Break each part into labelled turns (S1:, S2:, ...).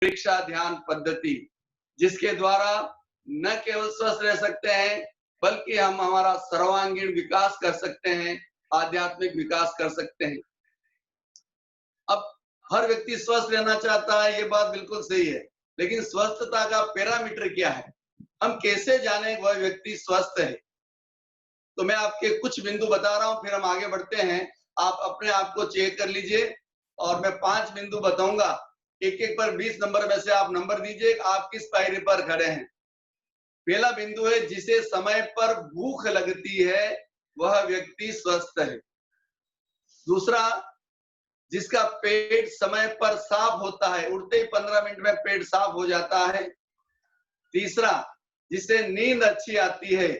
S1: प्रेक्षा ध्यान पद्धति, जिसके द्वारा न केवल स्वस्थ रह सकते हैं बल्कि हम हमारा सर्वांगीण विकास कर सकते हैं, आध्यात्मिक विकास कर सकते हैं। अब हर व्यक्ति स्वस्थ रहना चाहता है, ये बात बिल्कुल सही है, लेकिन स्वस्थता का पैरामीटर क्या है? हम कैसे जाने वह व्यक्ति स्वस्थ है? तो मैं आपके कुछ बिंदु बता रहा हूं, फिर हम आगे बढ़ते हैं। आप अपने आप को चेक कर लीजिए और मैं 5 बिंदु बताऊंगा। एक-एक पर 20 नंबर में से आप नंबर दीजिए, आप किस पायरी पर खड़े हैं। पहला बिंदु है, जिसे समय पर भूख लगती है वह व्यक्ति स्वस्थ है। दूसरा, जिसका पेट समय पर साफ होता है, उठते ही 15 मिनट में पेट साफ हो जाता है। तीसरा, जिसे नींद अच्छी आती है,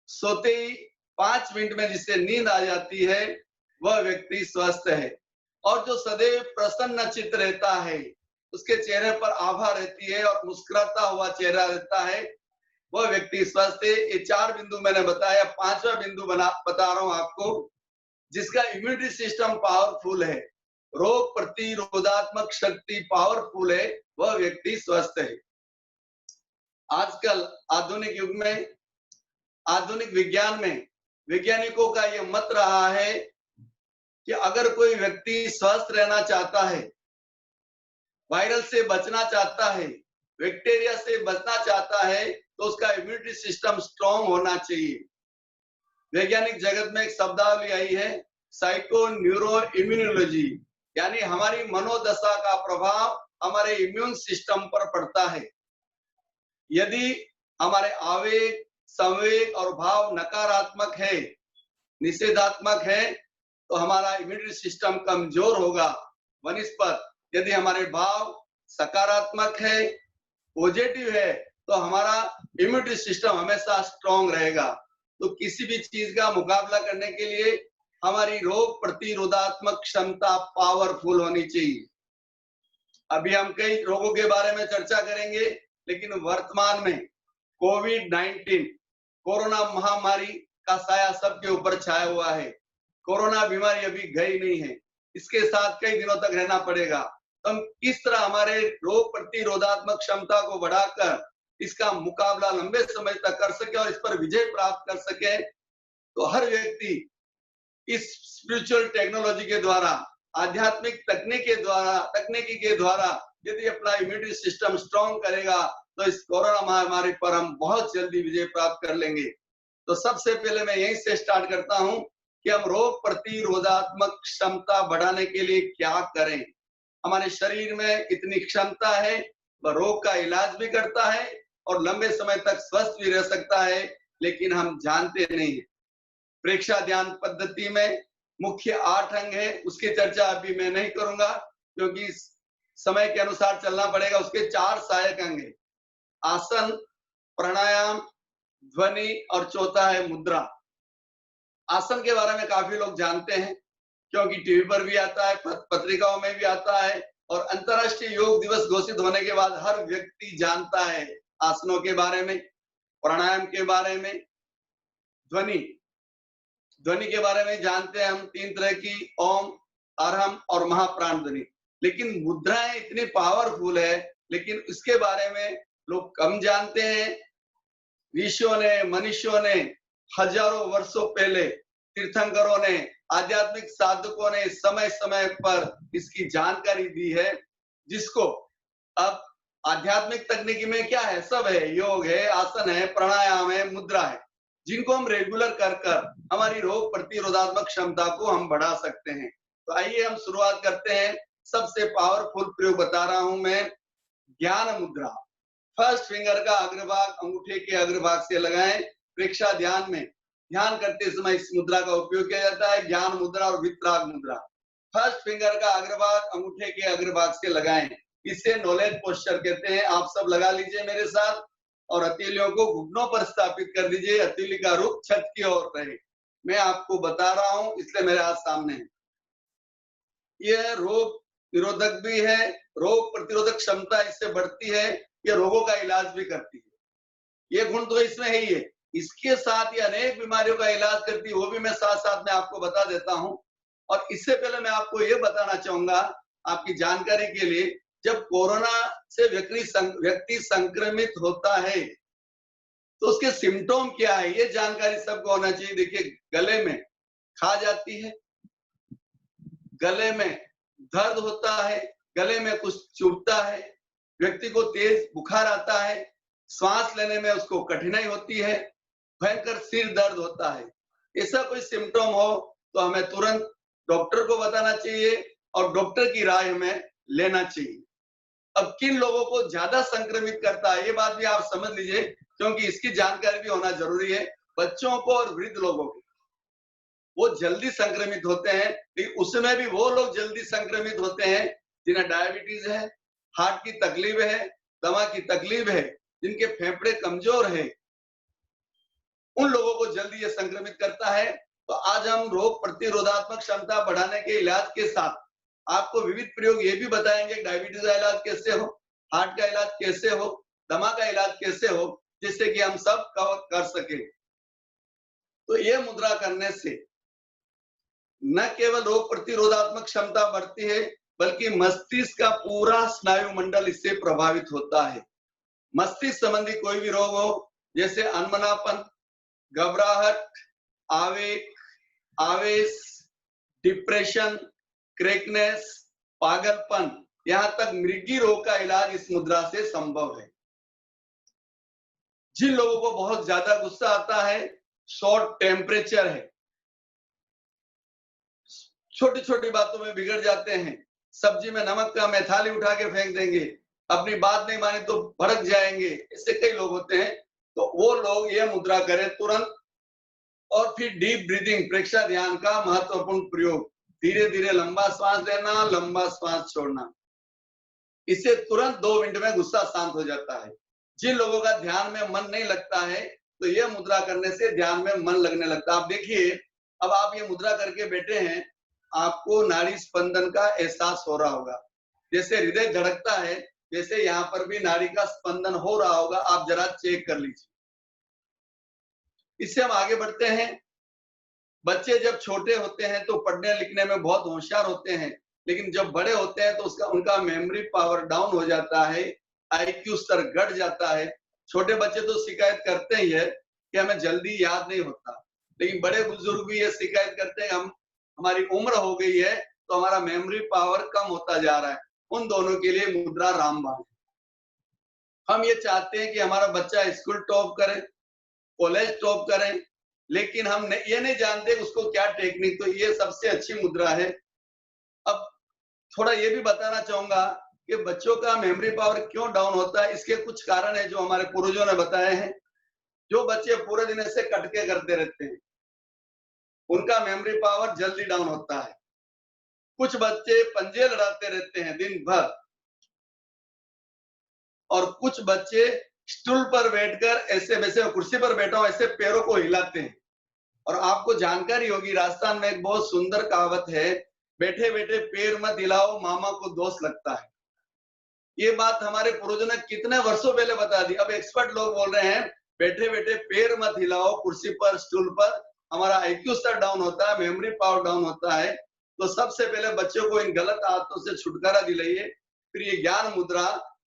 S1: सोते ही 5 मिनट में जिसे नींद आ जाती है, वह व्यक्ति स्वस्थ है। और जो सदैव प्रसन्न चित्त रहता है, उसके चेहरे पर आभा रहती है और मुस्कुराता हुआ चेहरा रहता है, वह व्यक्ति स्वस्थ है। ये 4 बिंदु मैंने बताया। 5वां बिंदु बता रहा हूं आपको, जिसका इम्यूनिटी सिस्टम पावरफुल है, रोग प्रतिरोधात्मक शक्ति पावरफुल है, वह व्यक्ति स्वस्थ है। आजकल आधुनिक युग में, आधुनिक विज्ञान में वैज्ञानिकों का यह मत रहा है कि अगर कोई व्यक्ति स्वस्थ रहना चाहता है, वायरस से बचना चाहता है, बैक्टीरिया से बचना चाहता है, तो उसका इम्यूनिटी सिस्टम स्ट्रांग होना चाहिए। वैज्ञानिक जगत में एक शब्दावली आई है, साइको न्यूरो इम्यूनोलॉजी, यानी हमारी मनोदशा का प्रभाव हमारे इम्यून सिस्टम पर पड़ता है। यदि हमारे आवेग, संवेग और भाव नकारात्मक है, निषेधात्मक है, तो हमारा इम्यूनिटी सिस्टम कमजोर होगा। वनिस्पत यदि हमारे भाव सकारात्मक है, पॉजिटिव है, तो हमारा इम्यूनिटी सिस्टम हमेशा स्ट्रांग रहेगा। तो किसी भी चीज का मुकाबला करने के लिए हमारी रोग प्रतिरोधात्मक क्षमता पावरफुल होनी चाहिए। अभी हम कई रोगों के बारे में चर्चा करेंगे, लेकिन वर्तमान में कोविड-19 कोरोना महामारी का साया सबके ऊपर छाया हुआ है। कोरोना बीमारी अभी गई नहीं है, इसके साथ कई दिनों तक रहना पड़ेगा। तो हम किस तरह हमारे रोग प्रतिरोधात्मक क्षमता को बढ़ाकर इसका मुकाबला लंबे समय तक कर सके और इस पर विजय प्राप्त कर सके, तो हर व्यक्ति इस स्पिरिचुअल टेक्नोलॉजी के द्वारा, आध्यात्मिक तकनीकी के द्वारा यदि अपना इम्यूनिटी सिस्टम स्ट्रांग करेगा, तो इस कोरोना महामारी पर हम बहुत जल्दी विजय प्राप्त कर लेंगे। तो सबसे पहले मैं यहीं से स्टार्ट करता हूं कि हम रोग प्रतिरोधात्मक क्षमता बढ़ाने के लिए क्या करें। हमारे शरीर में इतनी क्षमता है, वह रोग का इलाज भी करता है और लंबे समय तक स्वस्थ भी रह सकता है, लेकिन हम जानते नहीं है। प्रेक्षा ध्यान पद्धति में मुख्य 8 अंग है, उसकी चर्चा अभी मैं नहीं करूंगा क्योंकि समय के अनुसार चलना पड़ेगा। उसके 4 सहायक अंग है, आसन, प्राणायाम, ध्वनि और चौथा है मुद्रा। आसन के बारे में काफी लोग जानते हैं क्योंकि टीवी पर भी आता है, पत्रिकाओं में भी आता है और अंतर्राष्ट्रीय योग दिवस घोषित होने के बाद हर व्यक्ति जानता है आसनों के बारे में, प्राणायाम के बारे में, ध्वनि के बारे में जानते हैं हम 3 तरह की, ओम, अरहम और महाप्राण ध्वनि। लेकिन मुद्राएं इतनी पावरफुल है, लेकिन इसके बारे में लोग कम जानते हैं। ऋषियों ने, मनुष्यों ने हजारों वर्षों पहले, तीर्थंकरों ने, आध्यात्मिक साधकों ने समय समय पर इसकी जानकारी दी है, जिसको अब आध्यात्मिक तकनीकी में क्या है, सब है, योग है, आसन है, प्राणायाम है, मुद्रा है, जिनको हम रेगुलर कर हमारी रोग प्रतिरोधात्मक क्षमता को हम बढ़ा सकते हैं। तो आइए हम शुरुआत करते हैं। सबसे पावरफुल प्रयोग बता रहा हूं मैं, ज्ञान मुद्रा। फर्स्ट फिंगर का अग्रभाग अंगूठे के अग्रभाग से लगाएं। प्रेक्षा ध्यान में ध्यान करते समय इस मुद्रा का उपयोग किया जाता है, ज्ञान मुद्रा और वितराग मुद्रा। फर्स्ट फिंगर का अग्रभाग अंगूठे के अग्रभाग से लगाएं, इसे नॉलेज पोस्चर कहते हैं। आप सब लगा लीजिए मेरे साथ और हथेलियों को घुटनों पर स्थापित कर दीजिए, हथेली का रुख छत की ओर रहे। मैं आपको बता रहा हूं इसलिए मेरे हाथ सामने है। यह रोग निरोधक भी है, रोग प्रतिरोधक क्षमता इससे बढ़ती है, यह रोगों का इलाज भी करती है। ये गुण तो इसमें है ही है। इसके साथ ही अनेक बीमारियों का इलाज करती है, वो भी मैं साथ साथ में आपको बता देता हूं। और इससे पहले मैं आपको ये बताना चाहूंगा आपकी जानकारी के लिए, जब कोरोना से व्यक्ति संक्रमित होता है तो उसके सिम्टोम क्या है, ये जानकारी सबको होना चाहिए। देखिए, गले में खा जाती है, गले में दर्द होता है, गले में कुछ चुभता है, व्यक्ति को तेज बुखार आता है, श्वास लेने में उसको कठिनाई होती है, भयंकर सिर दर्द होता है। ऐसा कोई सिम्टोम हो तो हमें तुरंत डॉक्टर को बताना चाहिए और डॉक्टर की राय हमें लेना चाहिए। अब किन लोगों को ज्यादा संक्रमित करता है, ये बात भी आप समझ लीजिए, क्योंकि इसकी जानकारी भी होना जरूरी है। बच्चों को और वृद्ध लोगों को वो जल्दी संक्रमित होते हैं, लेकिन उसमें भी वो लोग जल्दी संक्रमित होते हैं जिन्हें डायबिटीज है, हार्ट की तकलीफ है, दमा की तकलीफ है, जिनके फेफड़े कमजोर है, उन लोगों को जल्दी ये संक्रमित करता है। तो आज हम रोग प्रतिरोधात्मक क्षमता बढ़ाने के इलाज के साथ आपको विविध प्रयोग ये भी बताएंगे, डायबिटीज का इलाज कैसे हो, हार्ट का इलाज कैसे हो, दमा का इलाज कैसे हो, जिससे कि हम सब कवर कर सके। तो ये मुद्रा करने से न केवल रोग प्रतिरोधात्मक क्षमता बढ़ती है, बल्कि मस्तिष्क का पूरा स्नायु मंडल इससे प्रभावित होता है। मस्तिष्क संबंधी कोई भी रोग हो, जैसे अनमनापन, घबराहट, आवेग, आवेश, डिप्रेशन, क्रेकनेस, पागलपन, यहाँ तक मृगी रोग का इलाज इस मुद्रा से संभव है। जिन लोगों को बहुत ज्यादा गुस्सा आता है, शॉर्ट टेम्परेचर है, छोटी छोटी बातों में बिगड़ जाते हैं, सब्जी में नमक का मैथाली उठा के फेंक देंगे, अपनी बात नहीं माने तो भड़क जाएंगे, इससे कई लोग होते हैं। तो वो लोग ये मुद्रा करें तुरंत। और फिर डीप ब्रीदिंग, प्रेक्षा ध्यान का महत्वपूर्ण प्रयोग, धीरे धीरे लंबा श्वास लेना, लंबा श्वास छोड़ना, इससे तुरंत 2 मिनट में गुस्सा शांत हो जाता है। जिन लोगों का ध्यान में मन नहीं लगता है, तो ये मुद्रा करने से ध्यान में मन लगने लगता है। आप देखिए, अब आप ये मुद्रा करके बैठे हैं, आपको नाड़ी स्पंदन का एहसास हो रहा होगा, जैसे हृदय धड़कता है, जैसे यहाँ पर भी नाड़ी का स्पंदन हो रहा होगा। आप जरा चेक कर लीजिए। इससे हम आगे बढ़ते हैं। बच्चे जब छोटे होते हैं तो पढ़ने लिखने में बहुत होशियार होते हैं, लेकिन जब बड़े होते हैं तो उनका मेमोरी पावर डाउन हो जाता है, आईक्यू स्तर घट जाता है। छोटे बच्चे तो शिकायत करते ही है कि हमें जल्दी याद नहीं होता, लेकिन बड़े बुजुर्ग भी ये शिकायत करते हैं, हमारी उम्र हो गई है तो हमारा मेमोरी पावर कम होता जा रहा है। उन दोनों के लिए मुद्रा रामबाण है। हम ये चाहते हैं कि हमारा बच्चा स्कूल टॉप करे, कॉलेज टॉप करें, लेकिन हम ये नहीं जानते उसको क्या टेक्निक, तो ये सबसे अच्छी मुद्रा है। अब थोड़ा ये भी बताना चाहूंगा कि बच्चों का मेमोरी पावर क्यों डाउन होता है। इसके कुछ कारण है जो हमारे पूर्वजों ने बताए हैं। जो बच्चे पूरे दिन ऐसे कटके करते रहते हैं, उनका मेमोरी पावर जल्दी डाउन होता है। कुछ बच्चे पंजे लड़ाते रहते हैं दिन भर, और कुछ बच्चे स्टूल पर बैठकर ऐसे, वैसे कुर्सी पर बैठा हो ऐसे पैरों को हिलाते हैं। और आपको जानकारी होगी, राजस्थान में एक बहुत सुंदर कहावत है, बैठे बैठे पैर मत हिलाओ, मामा को दोष लगता है। ये बात हमारे पूर्वजों ने कितने वर्षों पहले बता दी। अब एक्सपर्ट लोग बोल रहे हैं बैठे बैठे पैर मत हिलाओ कुर्सी पर, स्टूल पर, हमारा आईक्यू स्तर डाउन होता है, मेमोरी पावर डाउन होता है। तो सबसे पहले बच्चों को इन गलत आदतों से छुटकारा दिलाइए। फिर ये ज्ञान मुद्रा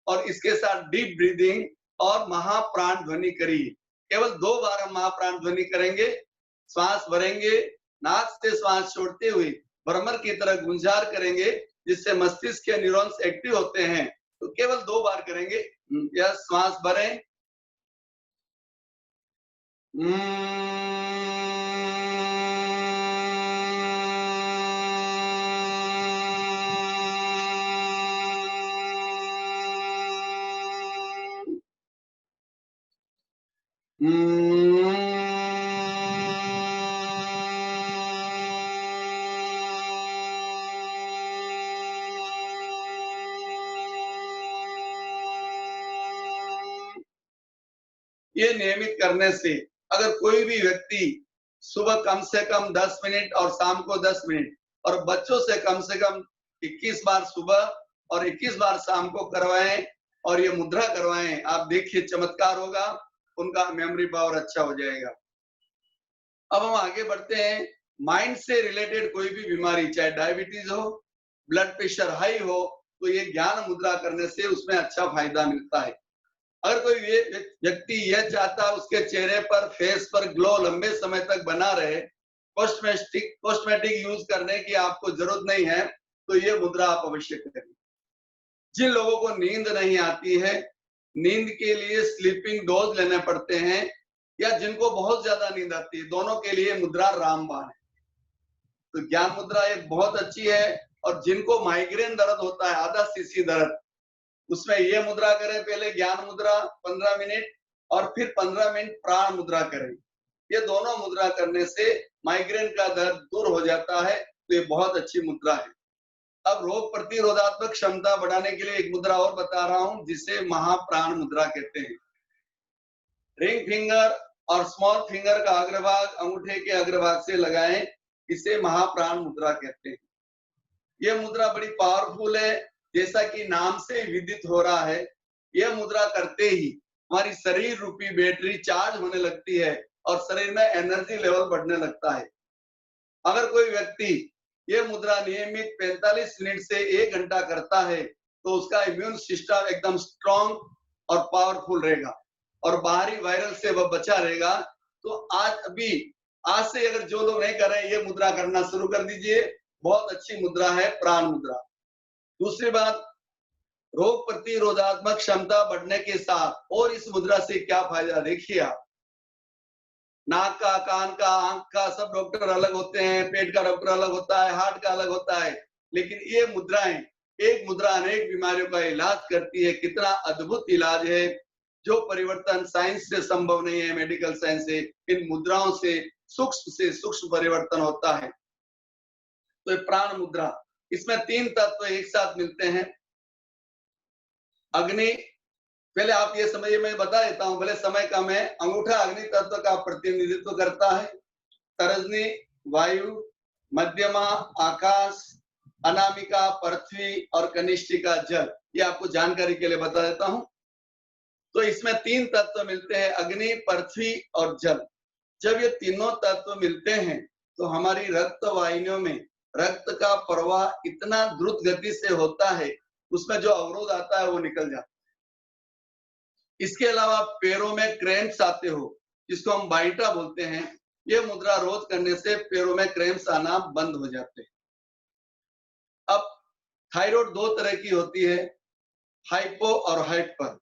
S1: और इसके साथ डीप ब्रीदिंग और महाप्राण ध्वनि करिए। केवल 2 बार हम महाप्राण ध्वनि करेंगे। श्वास भरेंगे, नाक से श्वास छोड़ते हुए भ्रमर की तरह गुंजार करेंगे, जिससे मस्तिष्क के न्यूरॉन्स एक्टिव होते हैं। तो केवल 2 बार करेंगे। या श्वास भरें, ये नियमित करने से अगर कोई भी व्यक्ति सुबह कम से कम 10 मिनट और शाम को 10 मिनट, और बच्चों से कम 21 बार सुबह और 21 बार शाम को करवाएं और ये मुद्रा करवाएं, आप देखिए चमत्कार होगा, उनका मेमोरी पावर अच्छा हो जाएगा। अब हम आगे बढ़ते हैं। माइंड से रिलेटेड कोई भी बीमारी, चाहे डायबिटीज हो, ब्लड प्रेशर हाई हो, तो ये ज्ञान मुद्रा करने से उसमें अच्छा फायदा मिलता है। अगर कोई व्यक्ति यह चाहता है उसके चेहरे पर, फेस पर ग्लो लंबे समय तक बना रहे, कॉस्मेटिक यूज करने की आपको जरूरत नहीं है, तो ये मुद्रा आप अवश्य करें। जिन लोगों को नींद नहीं आती है, नींद के लिए स्लीपिंग डोज लेने पड़ते हैं, या जिनको बहुत ज्यादा नींद आती है, दोनों के लिए मुद्रा रामबाण है। तो ज्ञान मुद्रा एक बहुत अच्छी है। और जिनको माइग्रेन दर्द होता है, आधा सीसी दर्द, उसमें ये मुद्रा करें। पहले ज्ञान मुद्रा 15 मिनट और फिर 15 मिनट प्राण मुद्रा करें। ये दोनों मुद्रा करने से माइग्रेन का दर्द दूर हो जाता है। तो ये बहुत अच्छी मुद्रा है। अब रोग प्रतिरोधात्मक क्षमता बढ़ाने के लिए एक मुद्रा और बता रहा हूं, जिसे महाप्राण मुद्रा कहते हैं। रिंग फिंगर और स्मॉल फिंगर का अग्रभाग अंगूठे के अग्रभाग से लगाएं, इसे महाप्राण मुद्रा कहते हैं। यह मुद्रा बड़ी पावरफुल है, जैसा कि नाम से विदित हो रहा है। यह मुद्रा करते ही हमारी शरीर रूपी बैटरी चार्ज होने लगती है और शरीर में एनर्जी लेवल बढ़ने लगता है। अगर कोई व्यक्ति यह मुद्रा नियमित 45 मिनट से 1 घंटा करता है, तो उसका इम्यून सिस्टम एकदम स्ट्रॉन्ग और पावरफुल रहेगा और बाहरी वायरल से वह बचा रहेगा। तो आज से अगर जो लोग नहीं कर रहे हैं, ये मुद्रा करना शुरू कर दीजिए। बहुत अच्छी मुद्रा है प्राण मुद्रा। दूसरी बात, रोग प्रतिरोधात्मक क्षमता बढ़ने के साथ और इस मुद्रा से क्या फायदा, देखिए आप। नाक का, कान का, आंख का सब डॉक्टर अलग होते हैं, पेट का डॉक्टर अलग होता है, हार्ट का अलग होता है, लेकिन ये मुद्राएं, एक मुद्रा अनेक बीमारियों का इलाज करती है। कितना अद्भुत इलाज है, जो परिवर्तन साइंस से संभव नहीं है, मेडिकल साइंस से, इन मुद्राओं से सूक्ष्म परिवर्तन होता है। तो ये प्राण मुद्रा, इसमें 3 तत्व एक साथ मिलते हैं। अग्नि, पहले आप ये समझिए, मैं बता देता हूं, भले समय कम है। अंगूठा अग्नि तत्व का प्रतिनिधित्व करता है। तर्जनी वायु, मध्यमा आकाश, अनामिका पृथ्वी और कनिष्ठिका जल। ये आपको जानकारी के लिए बता देता हूं। तो इसमें 3 तत्व मिलते हैं, अग्नि, पृथ्वी और जल। जब ये तीनों तत्व मिलते हैं, तो हमारी रक्त वाहिनियों में रक्त का प्रवाह इतना द्रुत गति से होता है, उसमें जो अवरोध आता है वो निकल जाता है। इसके अलावा पैरों में क्रैम्प्स आते हो, जिसको हम बाइटा बोलते हैं, ये मुद्रा रोज करने से पैरों में क्रैम्प्स आना बंद हो जाते हैं। अब थायराइड 2 तरह की होती है, हाइपो और हाइपर।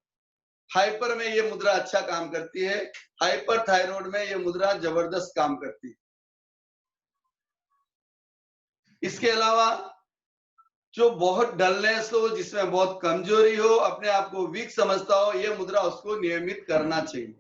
S1: हाइपर में ये मुद्रा अच्छा काम करती है, हाइपर थायराइड में ये मुद्रा जबरदस्त काम करती है। इसके अलावा जो बहुत डलनेस हो, जिसमें बहुत कमजोरी हो, अपने आप को वीक समझता हो, ये मुद्रा उसको नियमित करना चाहिए।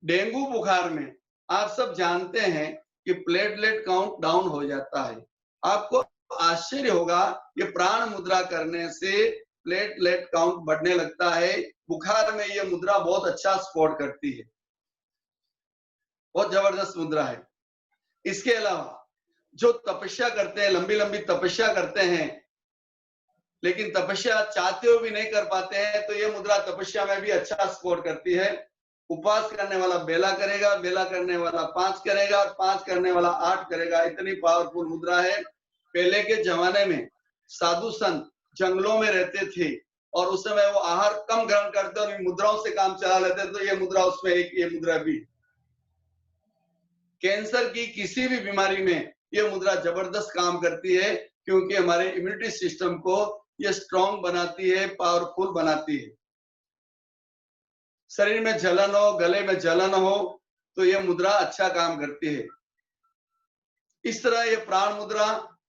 S1: डेंगू बुखार में आप सब जानते हैं कि प्लेटलेट काउंट डाउन हो जाता है। आपको आश्चर्य होगा, ये प्राण मुद्रा करने से प्लेटलेट काउंट बढ़ने लगता है। बुखार में ये मुद्रा बहुत अच्छा सपोर्ट करती है, बहुत जबरदस्त मुद्रा है। इसके अलावा जो तपस्या करते हैं, लंबी लंबी तपस्या करते हैं, लेकिन तपस्या चाहते हुए भी नहीं कर पाते हैं, तो ये मुद्रा तपस्या में भी अच्छा सपोर्ट करती है। उपवास करने वाला बेला करेगा, बेला करने वाला 5 करेगा और 5 करने वाला 8 करेगा। इतनी पावरफुल मुद्रा है। पहले के जमाने में साधु संत जंगलों में रहते थे और उस समय वो आहार कम ग्रहण करते और मुद्राओं से काम चला लेते, तो ये मुद्रा उसमें एक ये मुद्रा भी। कैंसर की किसी भी बीमारी में ये मुद्रा जबरदस्त काम करती है, क्योंकि हमारे इम्यूनिटी सिस्टम को ये स्ट्रॉन्ग बनाती है, पावरफुल बनाती है। शरीर में जलन हो, गले में जलन हो, तो ये मुद्रा अच्छा काम करती है। इस तरह ये प्राण मुद्रा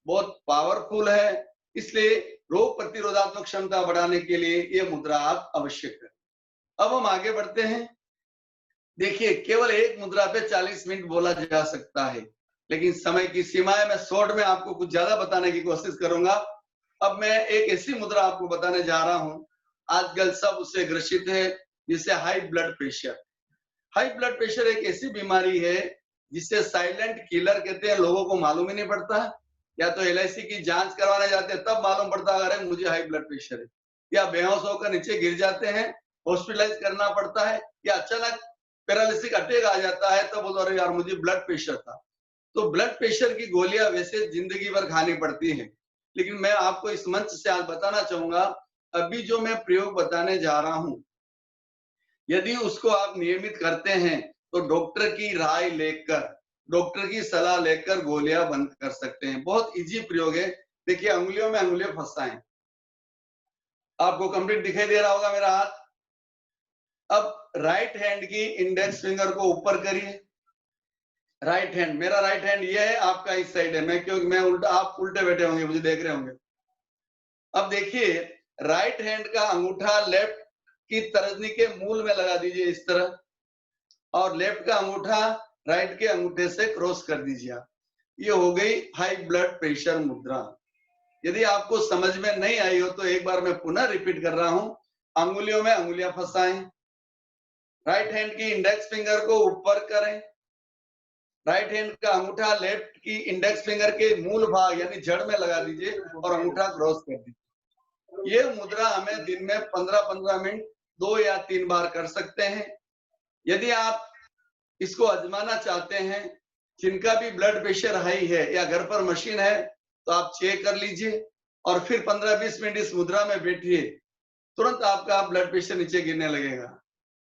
S1: बहुत पावरफुल है, इसलिए रोग प्रतिरोधात्मक क्षमता बढ़ाने के लिए ये मुद्रा आप अवश्य करें। अब हम आगे बढ़ते हैं। देखिए, केवल एक मुद्रा पे 40 मिनट बोला जा सकता है, लेकिन समय की सीमा है। मैं शॉर्ट में आपको कुछ ज्यादा बताने की कोशिश करूंगा। अब मैं एक ऐसी मुद्रा आपको बताने जा रहा हूं, आजकल सब उससे ग्रसित है, जिसे high blood pressure. High blood pressure एक ऐसी बीमारी है जिसे साइलेंट किलर कहते हैं। लोगों को मालूम ही नहीं पड़ता है, या तो LIC की जांच करवाने जाते हैं तब मालूम पड़ता है अरे मुझे हाई ब्लड प्रेशर है, या बेहोश होकर नीचे गिर जाते हैं, हॉस्पिटलाइज करना पड़ता है, या अचानक पैरालिसिस अटैक आ जाता है, तब बोलते अरे यार मुझे ब्लड प्रेशर था। तो ब्लड प्रेशर की गोलियां वैसे जिंदगी भर खानी पड़ती हैं, लेकिन मैं आपको इस मंच से आज बताना चाहूंगा, अभी जो मैं प्रयोग बताने जा रहा हूं, यदि उसको आप नियमित करते हैं तो डॉक्टर की राय लेकर, डॉक्टर की सलाह लेकर गोलियां बंद कर सकते हैं। बहुत इजी प्रयोग है। देखिए, अंगुलियों में अंगुलियां फंसाएं। आपको कंप्लीट दिखाई दे रहा होगा मेरा हाथ। अब राइट हैंड की इंडेक्स फिंगर को ऊपर करिए। राइट हैंड, मेरा राइट हैंड ये है, आपका इस साइड है। मैं क्योंकि मैं उल्टा, आप उल्टे बैठे होंगे, मुझे देख रहे होंगे। अब देखिए, राइट हैंड का अंगूठा लेफ्ट की तर्जनी के मूल में लगा दीजिए इस तरह, और लेफ्ट का अंगूठा राइट के अंगूठे से क्रॉस कर दीजिए आप। ये हो गई हाई ब्लड प्रेशर मुद्रा। यदि आपको समझ में नहीं आई हो तो एक बार मैं पुनः रिपीट कर रहा हूं। अंगुलियों में अंगुलियां फंसाएं, राइट हैंड की इंडेक्स फिंगर को ऊपर करें, राइट हैंड का अंगूठा लेफ्ट की इंडेक्स फिंगर के मूल भाग यानी जड़ में लगा दीजिए और अंगूठा क्रॉस कर दीजिए। ये मुद्रा हमें दिन में 15-15 मिनट 2 या 3 बार कर सकते हैं। यदि आप इसको आजमाना चाहते हैं, जिनका भी ब्लड प्रेशर हाई है या घर पर मशीन है, तो आप चेक कर लीजिए और फिर 15-20 मिनट इस मुद्रा में बैठिए, तुरंत आपका ब्लड प्रेशर नीचे गिरने लगेगा।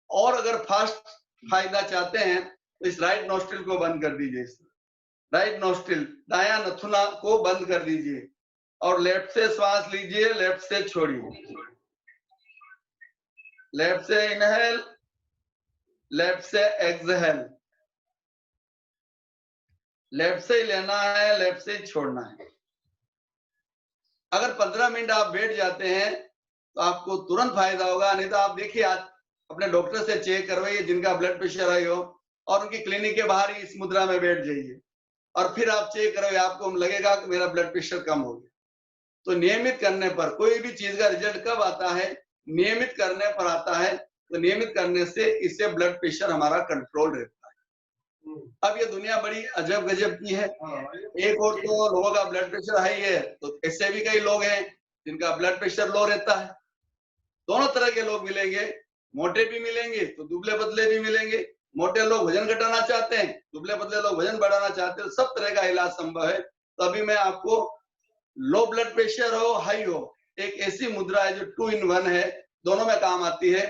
S1: और अगर फास्ट फायदा चाहते हैं तो इस राइट नोस्ट्रिल को बंद कर दीजिए। राइट नोस्ट्रिल, दायां नथुना को बंद कर दीजिए और लेफ्ट से श्वास लीजिए, लेफ्ट से छोड़िए। लेफ्ट से इनहेल, लेफ्ट से एक्सहेल। लेफ्ट से लेना है, लेफ्ट से छोड़ना है। अगर 15 मिनट आप बैठ जाते हैं तो आपको तुरंत फायदा होगा। नहीं तो आप देखिए, आज अपने डॉक्टर से चेक करवाइए जिनका ब्लड प्रेशर हाई हो, और उनकी क्लिनिक के बाहर ही इस मुद्रा में बैठ जाइए और फिर आप चेक करवाइए, आपको लगेगा कि मेरा ब्लड प्रेशर कम हो गया। तो नियमित करने पर कोई भी चीज का रिजल्ट कब आता है? नियमित करने पर आता है। तो नियमित करने से इससे ब्लड प्रेशर हमारा कंट्रोल रहता है। अब ये दुनिया बड़ी अजब गजब की है। एक और तो लोगों का ब्लड प्रेशर हाई है, तो ऐसे भी कई लोग हैं जिनका ब्लड प्रेशर लो रहता है। दोनों तरह के लोग मिलेंगे, मोटे भी मिलेंगे तो दुबले पतले भी मिलेंगे। मोटे लोग वजन घटाना चाहते हैं, दुबले पतले लोग वजन बढ़ाना चाहते हैं। सब तरह का इलाज संभव है। तो अभी मैं आपको लो ब्लड प्रेशर हो, हाई हो, एक ऐसी मुद्रा है जो 2 in 1 है, दोनों में काम आती है।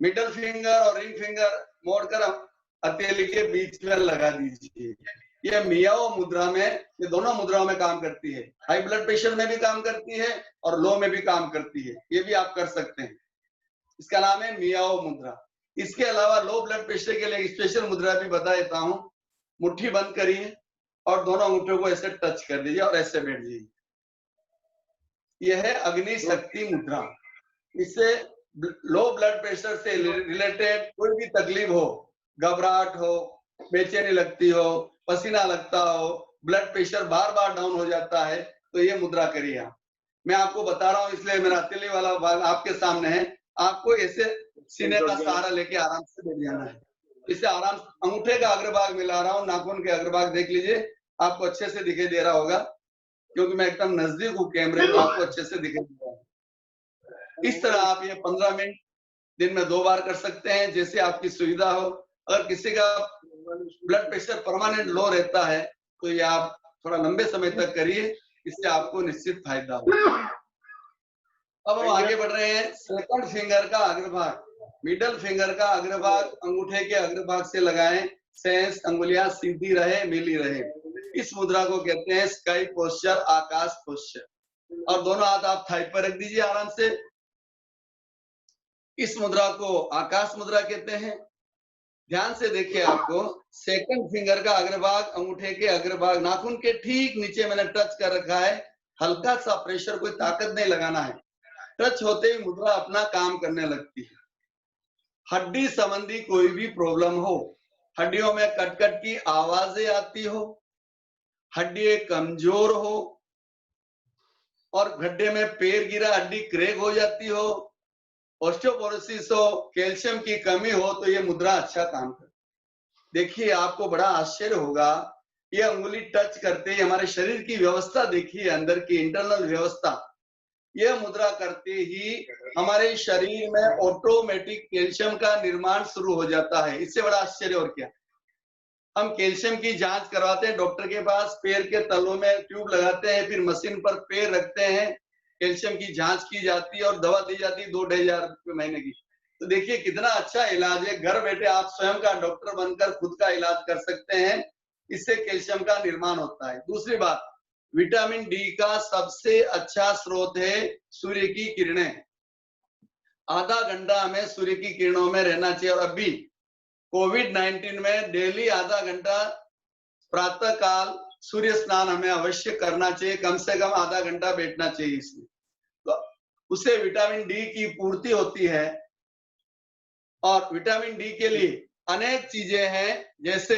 S1: मिडल फिंगर और रिंग फिंगर मोड़कर हथेली के बीच में लगा दीजिए। ये मियाओ मुद्रा में, ये दोनों मुद्राओं में काम करती है। हाई ब्लड प्रेशर में भी काम करती है और लो में भी काम करती है। ये भी आप कर सकते हैं। इसका नाम है मियाओ मुद्रा। इसके अलावा लो ब्लड प्रेशर के लिए एक स्पेशल मुद्रा भी बता देता हूं। मुट्ठी बंद करिए और दोनों अंगूठों को ऐसे टच कर दीजिए और ऐसे बैठ जाइए। यह है अग्नि शक्ति मुद्रा। इससे लो ब्लड प्रेशर से रिलेटेड कोई भी तकलीफ हो, घबराहट हो, बेचैनी लगती हो, पसीना लगता हो, ब्लड प्रेशर बार बार डाउन हो जाता है, तो ये मुद्रा करिए आप। मैं आपको बता रहा हूँ इसलिए मेरा हथेली वाला भाग आपके सामने है। आपको ऐसे सीने का सहारा लेके आराम से बैठ जाना है। इससे आराम, अंगूठे का अग्रभाग मिला रहा हूँ, नाखून के अग्रभाग देख लीजिए, आपको अच्छे से दिखाई दे रहा होगा क्योंकि मैं एकदम नजदीक हूँ कैमरे, तो आपको अच्छे से दिखाई दे रहा है। इस तरह आप ये 15 मिनट दिन में 2 बार कर सकते हैं, जैसे आपकी सुविधा हो। अगर किसी का ब्लड प्रेशर परमानेंट लो रहता है तो ये आप थोड़ा लंबे समय तक करिए, इससे आपको निश्चित फायदा होगा। अब हम आगे बढ़ रहे हैं। सेकंड फिंगर का अग्रभाग, मिडल फिंगर का अग्रभाग अंगूठे के अग्रभाग से लगाएं। शेष अंगुलियां सीधी रहे, मिली रहे। इस मुद्रा को कहते हैं स्काई पोस्चर, आकाश पोस्चर। और दोनों हाथ आप थाई पर रख दीजिए आराम से। इस मुद्रा को आकाश मुद्रा कहते हैं। ध्यान से देखिए, आपको सेकंड फिंगर का अग्रभाग अंगूठे के अग्रभाग नाखून के ठीक नीचे मैंने टच कर रखा है। हल्का सा प्रेशर, कोई ताकत नहीं लगाना है। टच होते ही मुद्रा अपना काम करने लगती है। हड्डी संबंधी कोई भी प्रॉब्लम हो, हड्डियों में कटकट की आवाजें आती हो, हड्डी कमजोर हो और गड्ढे में पैर गिरा हड्डी क्रैक हो जाती हो, ऑस्टियोपोरोसिस हो, कैल्शियम की कमी हो, तो ये मुद्रा अच्छा काम करती है। देखिए, आपको बड़ा आश्चर्य होगा, ये अंगुली टच करते ही हमारे शरीर की व्यवस्था देखिए, अंदर की इंटरनल व्यवस्था, यह मुद्रा करते ही हमारे शरीर में ऑटोमेटिक कैल्शियम का निर्माण शुरू हो जाता है। इससे बड़ा आश्चर्य और क्या। हम कैल्शियम की जांच करवाते हैं डॉक्टर के पास, पैर के तलों में ट्यूब लगाते हैं, फिर मशीन पर पैर रखते हैं, कैल्शियम की जांच की जाती है और दवा दी जाती है 2-2.5 रुपए महीने की। तो देखिए कितना अच्छा इलाज है, घर बैठे आप स्वयं का डॉक्टर बनकर खुद का इलाज कर सकते हैं, इससे कैल्शियम का निर्माण होता है। दूसरी बात, विटामिन डी का सबसे अच्छा स्रोत है सूर्य की किरणें। आधा घंटा हमें सूर्य की किरणों में रहना चाहिए, और अभी कोविड-19 में डेली आधा घंटा प्रातः काल सूर्य स्नान हमें अवश्य करना चाहिए, कम से कम आधा घंटा बैठना चाहिए इसमें। तो उससे विटामिन डी की पूर्ति होती है, और विटामिन डी के लिए अनेक चीजें हैं, जैसे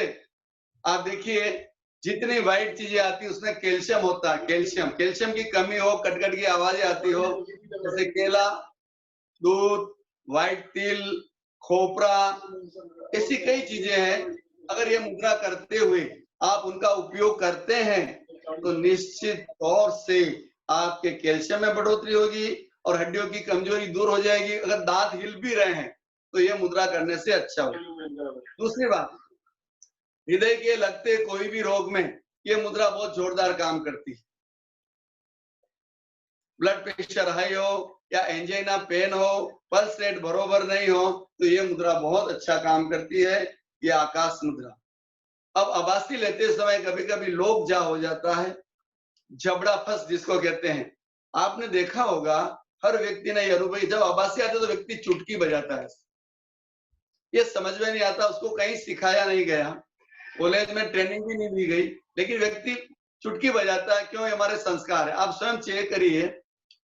S1: आप देखिए जितनी व्हाइट चीजें आती है उसमें कैल्शियम होता है। कैल्शियम की कमी हो, कट-कट की आवाजें आती हो, जैसे केला, दूध, व्हाइट तिल, खोपरा, ऐसी कई चीजें हैं। अगर ये मुद्रा करते हुए आप उनका उपयोग करते हैं तो निश्चित तौर से आपके कैल्शियम में बढ़ोतरी होगी और हड्डियों की कमजोरी दूर हो जाएगी। अगर दांत हिल भी रहे हैं तो ये मुद्रा करने से अच्छा होगा। दूसरी बात, हृदय के लगते कोई भी रोग में ये मुद्रा बहुत जोरदार काम करती है। ब्लड प्रेशर हाई हो या एंजाइना पेन हो, पल्स रेट बरोबर नहीं हो, तो ये मुद्रा बहुत अच्छा काम करती है, ये आकाश मुद्रा। अब आभासी लेते समय कभी कभी लोग जा हो जाता है, जबड़ा फंस जिसको कहते हैं। आपने देखा होगा हर व्यक्ति ने यह अनुभव, जब आभासी आते तो व्यक्ति चुटकी बजाता है, ये समझ में नहीं आता, उसको कहीं सिखाया नहीं गया, कॉलेज में ट्रेनिंग भी नहीं दी गई, लेकिन व्यक्ति चुटकी बजाता है। क्यों? हमारे संस्कार है। आप स्वयं चेक करिए,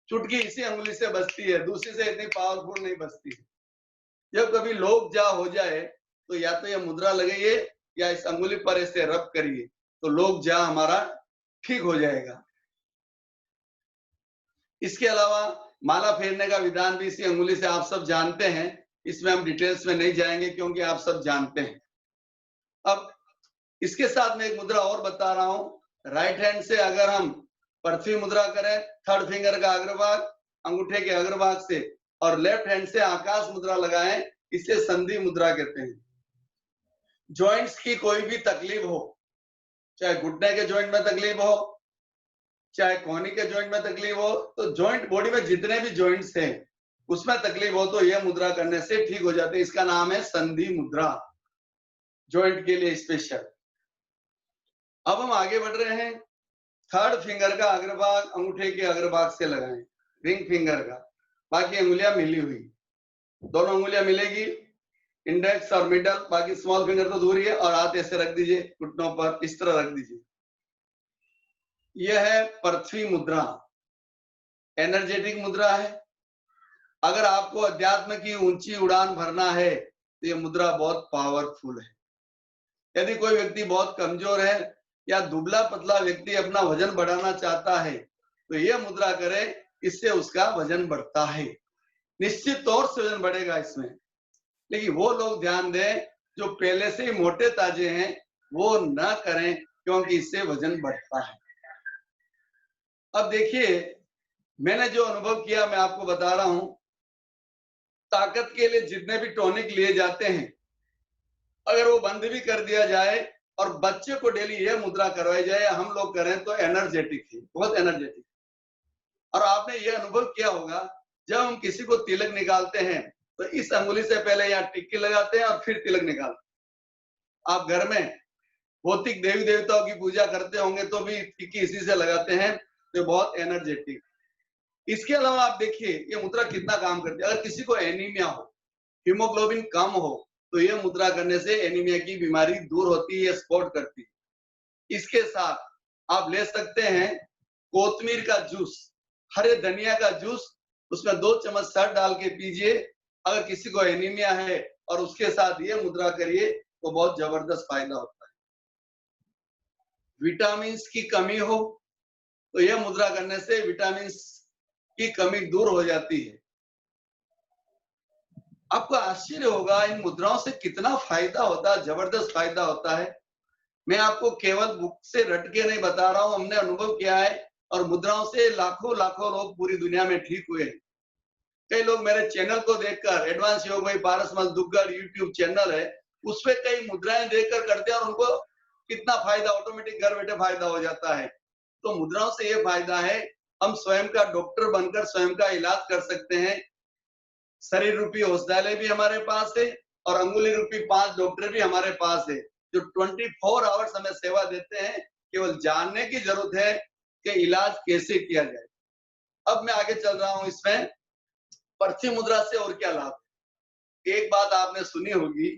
S1: चुटकी इसी अंगुली से बजती है, दूसरी से इतनी पावरफुल नहीं बजती है। जब कभी लोग जा हो जाए तो या तो ये मुद्रा लगाइए या इस अंगुली पर ऐसे रब करिए, तो लोग जा हमारा ठीक हो जाएगा। इसके अलावा माला फेरने का विधान भी इसी अंगुली से आप सब जानते हैं, इसमें हम डिटेल्स में नहीं जाएंगे क्योंकि आप सब जानते हैं। अब इसके साथ में एक मुद्रा और बता रहा हूं। राइट हैंड से अगर हम पृथ्वी मुद्रा करें, थर्ड फिंगर का अग्रभाग अंगूठे के अग्रभाग से, और लेफ्ट हैंड से आकाश मुद्रा लगाएं, इसे संधि मुद्रा कहते हैं। जॉइंट्स की कोई भी तकलीफ हो, चाहे घुटने के जॉइंट में तकलीफ हो, चाहे कोहनी के जॉइंट में तकलीफ हो, तो जॉइंट बॉडी में जितने भी जॉइंट्स हैं उसमें तकलीफ हो तो यह मुद्रा करने से ठीक हो जाते हैं। इसका नाम है संधि मुद्रा, जॉइंट के लिए स्पेशल। अब हम आगे बढ़ रहे हैं। थर्ड फिंगर का अग्रभाग अंगूठे के अग्रभाग से लगाएं, रिंग फिंगर का, बाकी अंगुलियां मिली हुई, दोनों अंगुलियां मिलेगी, इंडेक्स और मिडल, बाकी स्मॉल फिंगर तो दूर ही है, और हाथ ऐसे रख दीजिए घुटनों पर, इस तरह रख दीजिए। यह है पृथ्वी मुद्रा, एनर्जेटिक मुद्रा है। अगर आपको अध्यात्म की ऊंची उड़ान भरना है तो यह मुद्रा बहुत पावरफुल है। यदि कोई व्यक्ति बहुत कमजोर है या दुबला पतला व्यक्ति अपना वजन बढ़ाना चाहता है तो यह मुद्रा करे, इससे उसका वजन बढ़ता है, निश्चित तौर से वजन बढ़ेगा इसमें। लेकिन वो लोग ध्यान दें जो पहले से ही मोटे ताजे हैं, वो न करें क्योंकि इससे वजन बढ़ता है। अब देखिए मैंने जो अनुभव किया मैं आपको बता रहा हूं। ताकत के लिए जितने भी टॉनिक लिए जाते हैं, अगर वो बंद भी कर दिया जाए और बच्चे को डेली यह मुद्रा करवाई जाए, हम लोग करें तो एनर्जेटिक है, बहुत एनर्जेटिक। और आपने ये अनुभव किया होगा, जब हम किसी को तिलक निकालते हैं तो इस अंगुली से पहले यहाँ टिक्की लगाते हैं और फिर तिलक निकालते हैं। आप घर में भौतिक देवी देवताओं की पूजा करते होंगे तो भी टिक्की इसी से लगाते हैं, तो बहुत एनर्जेटिक। इसके अलावा आप देखिए ये मुद्रा कितना काम करती है। अगर किसी को एनीमिया हो, हीमोग्लोबिन कम हो, तो ये मुद्रा करने से एनीमिया की बीमारी दूर होती है, सपोर्ट करती है। इसके साथ आप ले सकते हैं कोतमीर का जूस, हरे धनिया का जूस, उसमें 2 चम्मच शहद डाल के पीजिए। अगर किसी को एनीमिया है और उसके साथ ये मुद्रा करिए तो बहुत जबरदस्त फायदा होता है। विटामिन की कमी हो तो यह मुद्रा करने से विटामिन की कमी दूर हो जाती है। आपको आश्चर्य होगा इन मुद्राओं से कितना फायदा होता है, जबरदस्त फायदा होता है। मैं आपको केवल बुक से रट के नहीं बता रहा हूं, हमने अनुभव किया है, और मुद्राओं से लाखों लाखों लोग पूरी दुनिया में ठीक हुए। कई लोग मेरे चैनल को देखकर, एडवांस योग भाई पारसमल दुग्गड़ यूट्यूब चैनल है, उसपे कई मुद्राएं देकर करते हैं और उनको कितना फायदा, ऑटोमेटिक घर बैठे फायदा हो जाता है। तो मुद्राओं से ये फायदा है, हम स्वयं का डॉक्टर बनकर स्वयं का इलाज कर सकते हैं। शरीर रूपी औषधालय भी हमारे पास है और अंगुली रूपी 5 डॉक्टर भी हमारे पास है, जो 24 आवर्स हमें सेवा देते हैं। केवल जानने की जरूरत है कि इलाज कैसे किया जाए। अब मैं आगे चल रहा हूं इसमें, पृथ्वी मुद्रा से और क्या लाभ है। एक बात आपने सुनी होगी,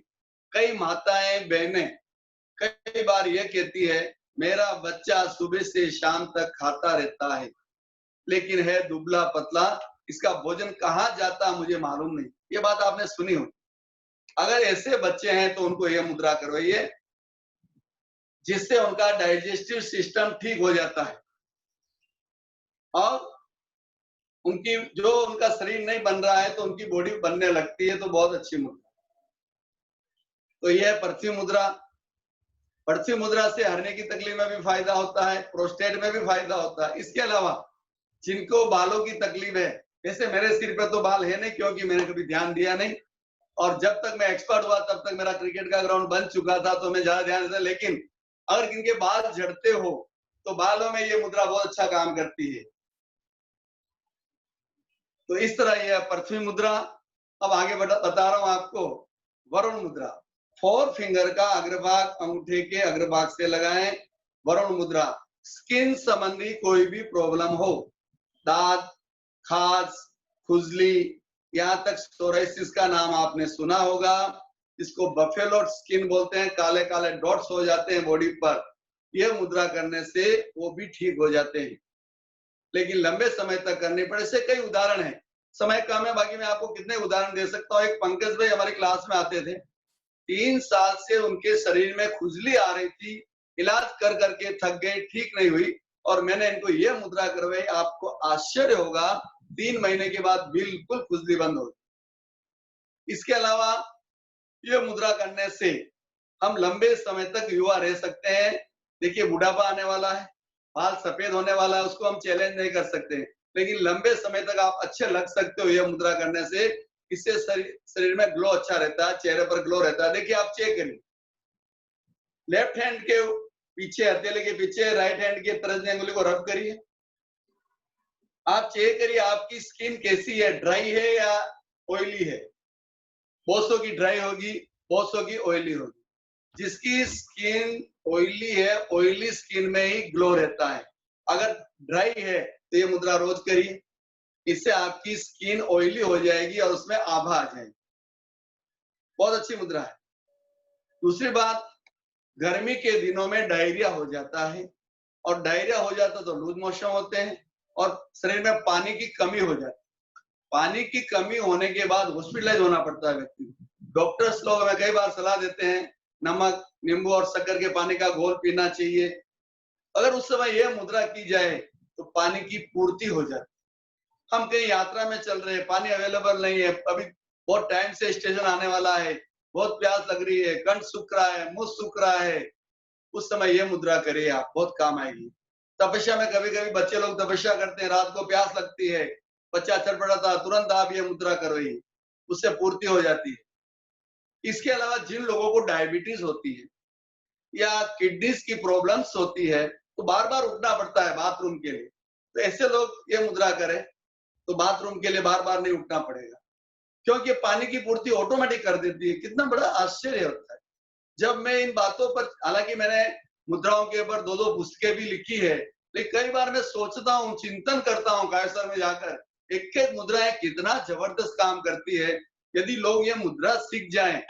S1: कई माताएं बहनें कई बार ये कहती है, मेरा बच्चा सुबह से शाम तक खाता रहता है, लेकिन है दुबला पतला, इसका भोजन कहाँ जाता मुझे मालूम नहीं। ये बात आपने सुनी होगी। अगर ऐसे बच्चे हैं तो उनको यह मुद्रा करवाइए, जिससे उनका डाइजेस्टिव सिस्टम ठीक हो जाता है और उनकी जो उनका शरीर नहीं बन रहा है तो उनकी बॉडी बनने लगती है। तो बहुत अच्छी मुद्रा। तो यह पृथ्वी मुद्रा। पृथ्वी मुद्रा से हरने की तकलीफ में भी फायदा होता है, प्रोस्टेट में भी फायदा होता है। इसके अलावा जिनको बालों की तकलीफ है, जैसे मेरे सिर पे तो बाल है नहीं क्योंकि मैंने कभी ध्यान दिया नहीं, और जब तक मैं एक्सपर्ट हुआ तब तक मेरा क्रिकेट का ग्राउंड बन चुका था तो मैं ज्यादा ध्यान देता। लेकिन अगर किनके बाल झड़ते हो तो बालों में ये मुद्रा बहुत अच्छा काम करती है। तो इस तरह यह पृथ्वी मुद्रा। अब आगे बता रहा हूं आपको वरुण मुद्रा। 4 फिंगर का अग्रभाग अंगूठे के अग्रभाग से लगाएं। वरुण मुद्रा, स्किन संबंधी कोई भी प्रॉब्लम हो, दाग, खाज, खुजली, यहाँ तक सोराइसिस का नाम आपने सुना होगा, इसको बफेलो स्किन बोलते हैं, काले काले डॉट्स हो जाते हैं बॉडी पर, यह मुद्रा करने से वो भी ठीक हो जाते हैं। लेकिन लंबे समय तक करनी पड़े। ऐसे कई उदाहरण हैं, समय कम है, बाकी मैं आपको कितने उदाहरण दे सकता हूँ। एक पंकज भाई हमारी क्लास में आते थे, 3 साल से उनके शरीर में खुजली आ रही थी, इलाज कर करके थक गए, ठीक नहीं हुई, और मैंने इनको ये मुद्रा करवाई। आपको आश्चर्य होगा, 3 महीने के बाद बिल्कुल खुजली बंद हो गई। इसके अलावा ये मुद्रा करने से हम लंबे समय तक युवा रह सकते हैं। देखिए बुढ़ापा आने वाला है, बाल सफेद होने वाला है, उसको हम चैलेंज नहीं कर सकते, लेकिन लंबे समय तक आप अच्छे लग सकते हो यह मुद्रा करने से। इससे शरीर में ग्लो अच्छा रहता है, चेहरे पर ग्लो रहता है। देखिए आप चेक करिए, लेफ्ट हैंड के पीछे, हथेली के पीछे राइट हैंड के तर्जनी अंगुली को रब करिए। आप चेक करिए आपकी स्किन कैसी है, ड्राई है या ऑयली है। बहुत सौ की ड्राई होगी, बहुत सौ की ऑयली होगी। जिसकी स्किन ऑयली है, ऑयली स्किन में ही ग्लो रहता है। अगर ड्राई है तो ये मुद्रा रोज करिए, इससे आपकी स्किन ऑयली हो जाएगी और उसमें आभा आ जाएगी। बहुत अच्छी मुद्रा है। दूसरी बात, गर्मी के दिनों में डायरिया हो जाता है, और डायरिया हो जाता तो लूज मोशन होते हैं और शरीर में पानी की कमी हो जाती है। पानी की कमी होने के बाद हॉस्पिटलाइज होना पड़ता है व्यक्ति को। डॉक्टर्स लोग हमें कई बार सलाह देते हैं नमक, नींबू और शक्कर के पानी का घोल पीना चाहिए। अगर उस समय यह मुद्रा की जाए तो पानी की पूर्ति हो जाती है। हम कहीं यात्रा में चल रहे हैं, पानी अवेलेबल नहीं है, अभी बहुत टाइम से स्टेशन आने वाला है, बहुत प्यास लग रही है, कंठ सूख रहा है, मुंह सूख रहा है, उस समय यह मुद्रा करिए, आप बहुत काम आएगी। तपस्या में कभी कभी बच्चे लोग तपस्या करते हैं, रात को प्यास लगती है, बच्चा छटपटाता, तुरंत आप ये मुद्रा करवाइए, उससे पूर्ति हो जाती है। इसके अलावा जिन लोगों को डायबिटीज होती है या किडनीज की प्रॉब्लम्स होती है, तो बार बार उठना पड़ता है बाथरूम के लिए, तो ऐसे लोग ये मुद्रा करें तो बाथरूम के लिए बार बार नहीं उठना पड़ेगा, क्योंकि पानी की पूर्ति ऑटोमेटिक कर देती है। कितना बड़ा आश्चर्य होता है जब मैं इन बातों पर, हालांकि मैंने मुद्राओं के ऊपर 2-2 पुस्तकें भी लिखी है, लेकिन कई बार मैं सोचता हूँ, चिंतन करता हूँ कायसर में जाकर, एक एक मुद्राएं कितना जबरदस्त काम करती है। यदि लोग ये मुद्रा सीख जाएं,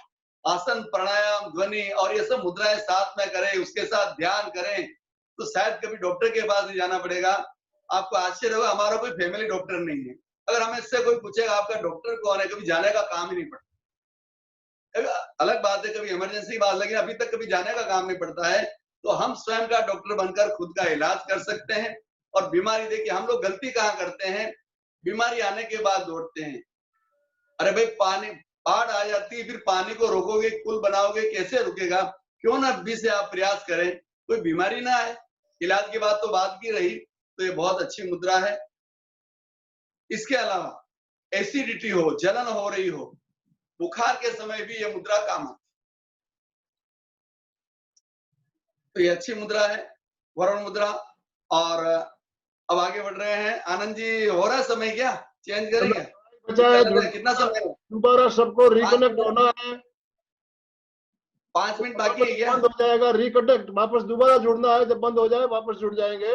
S1: आसन, प्राणायाम, ध्वनि और ये सब मुद्राएं साथ में करें, उसके साथ ध्यान करें, तो शायद कभी डॉक्टर के पास नहीं जाना पड़ेगा। आपको आश्चर्य होगा, हमारा कोई फैमिली डॉक्टर नहीं है। अगर हमें इससे कोई पूछेगा आपका डॉक्टर कौन है, कभी जाने का काम ही नहीं पड़ता। अलग बात है कभी इमरजेंसी बात, लेकिन अभी तक कभी जाने का काम नहीं पड़ता है। तो हम स्वयं का डॉक्टर बनकर खुद का इलाज कर सकते हैं। और बीमारी, देखिए हम लोग गलती कहाँ करते हैं, बीमारी आने के बाद दौड़ते हैं। अरे भाई पानी, बाढ़ आ जाती है, फिर पानी को रोकोगे, पुल बनाओगे, कैसे रुकेगा? क्यों ना अभी से आप प्रयास करें, कोई बीमारी ना आए। इलाज की बात तो बात की रही, तो ये बहुत अच्छी मुद्रा है। इसके अलावा एसिडिटी हो, जलन हो रही हो, बुखार के समय भी ये मुद्रा काम आती तो ये अच्छी मुद्रा है, वरुण मुद्रा। और अब आगे बढ़ रहे हैं। आनंद जी, हो रहा है समय क्या? चेंज करें क्या?
S2: बचा है,
S1: कितना समय है?
S2: दोबारा सबको
S1: 5
S2: रिकनेक्ट
S1: मिनट,
S2: होना है।
S1: 5 मिनट बाकी है क्या?
S2: बंद हो जाएगा, रिकनेक्ट वापस दोबारा जुड़ना है, जब बंद हो जाए वापस जुड़ जाएंगे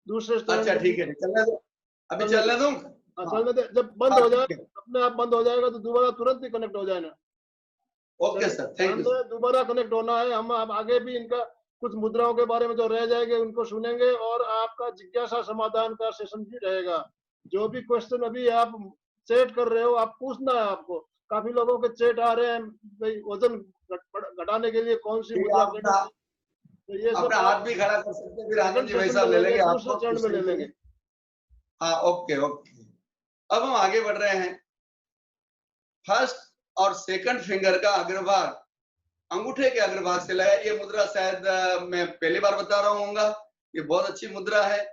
S2: दूसरे स्टैंड
S1: अच्छा
S2: के
S1: ठीक
S2: लिए।
S1: है, चलने दो, अभी
S2: चलने दो,
S1: चलने दूं?
S2: हाँ
S1: हाँ
S2: चलने दे, जब बंद
S1: हाँ
S2: हो जाए
S1: ठीक है।
S2: अपने आप बंद हो जाएगा तो दोबारा तुरंत ही कनेक्ट हो जाना।
S1: ओके
S2: चलिए
S1: सर, थैंक
S2: ध्यान
S1: यू
S2: दें,
S1: सर।
S2: दोबारा कनेक्ट होना है। हम अब आगे भी इनका कुछ मुद्राओं के बारे में जो रह जाएंगे उनको सुनेंगे, और आपका जिज्ञासा समाधान का सेशन भी रहेगा। जो भी क्वेश्चन अभी आप चैट कर रहे हो, आप पूछना है आपको। काफी लोगों के चैट आ रहे हैं, भाई वजन घटाने के लिए कौन सी
S1: ठीक है,
S2: मुद्रा
S1: आप
S2: करनी चाहिए, तो ये सब
S1: अपना हाथ
S2: आप
S1: भी खड़ा कर सकते हैं, फिर आनंद
S2: सेकंड
S1: जी भाई
S2: सेशन में
S1: साहब ले
S2: लेंगे,
S1: लेंगे
S2: दूसरे
S1: आपको
S2: चरण में ले
S1: क्वेश्चन के
S2: लेंगे।
S1: लिए। हाँ ओके ओके। अब हम आगे बढ़ रहे हैं। फर्स्ट और सेकंड फिंगर का अग्रभाग अंगूठे के अग्रभाग से लगा। ये मुद्रा शायद मैं पहली बार बता रहा हूँ। ये बहुत अच्छी मुद्रा है।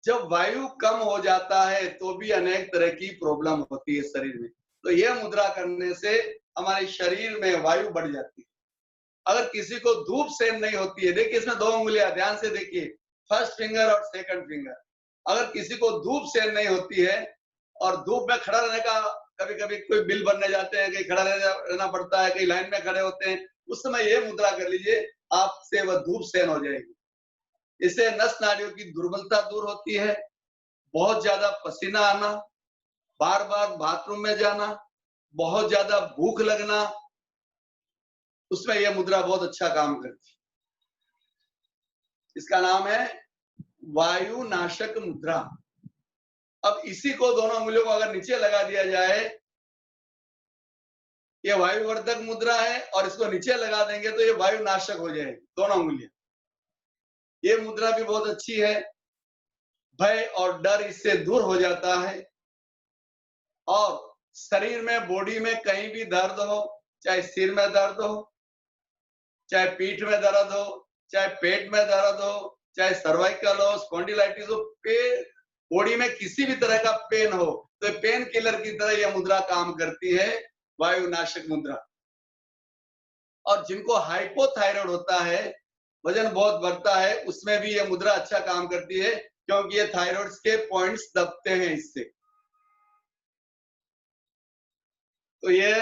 S1: जब वायु कम हो जाता है तो भी अनेक तरह की प्रॉब्लम होती है शरीर में, तो यह मुद्रा करने से हमारे शरीर में वायु बढ़ जाती है। अगर किसी को धूप सहन नहीं होती है, देखिए इसमें 2 उंगलियां, ध्यान से देखिए, फर्स्ट फिंगर और सेकंड फिंगर। अगर किसी को धूप सहन नहीं होती है और धूप में खड़ा रहने का, कभी कभी कोई बिल भरने जाते हैं, कहीं खड़ा रहना पड़ता है, कहीं लाइन में खड़े होते हैं, उस समय ये मुद्रा कर लीजिए, आपसे वह धूप सहन हो जाएगी। इससे नस नाड़ियों की दुर्बलता दूर होती है। बहुत ज्यादा पसीना आना, बार बार बाथरूम में जाना, बहुत ज्यादा भूख लगना, उसमें यह मुद्रा बहुत अच्छा काम करती है। इसका नाम है वायु नाशक मुद्रा। अब इसी को दोनों उंगलियों को अगर नीचे लगा दिया जाए, ये वायुवर्धक मुद्रा है, और इसको नीचे लगा देंगे तो ये वायु नाशक हो जाएगी, दोनों उंगलियां। ये मुद्रा भी बहुत अच्छी है। भय और डर इससे दूर हो जाता है। और शरीर में, बॉडी में कहीं भी दर्द हो, चाहे सिर में दर्द हो, चाहे पीठ में दर्द हो, चाहे पेट में दर्द हो, चाहे सर्वाइकल हो, स्पॉन्डिलाइटिस हो, बॉडी में किसी भी तरह का पेन हो, तो पेन किलर की तरह यह मुद्रा काम करती है, वायुनाशक मुद्रा। और जिनको हाइपोथायराइड होता है, वजन बहुत बढ़ता है, उसमें भी यह मुद्रा अच्छा काम करती है, क्योंकि ये थायराइड के पॉइंट्स दबते हैं इससे। तो ये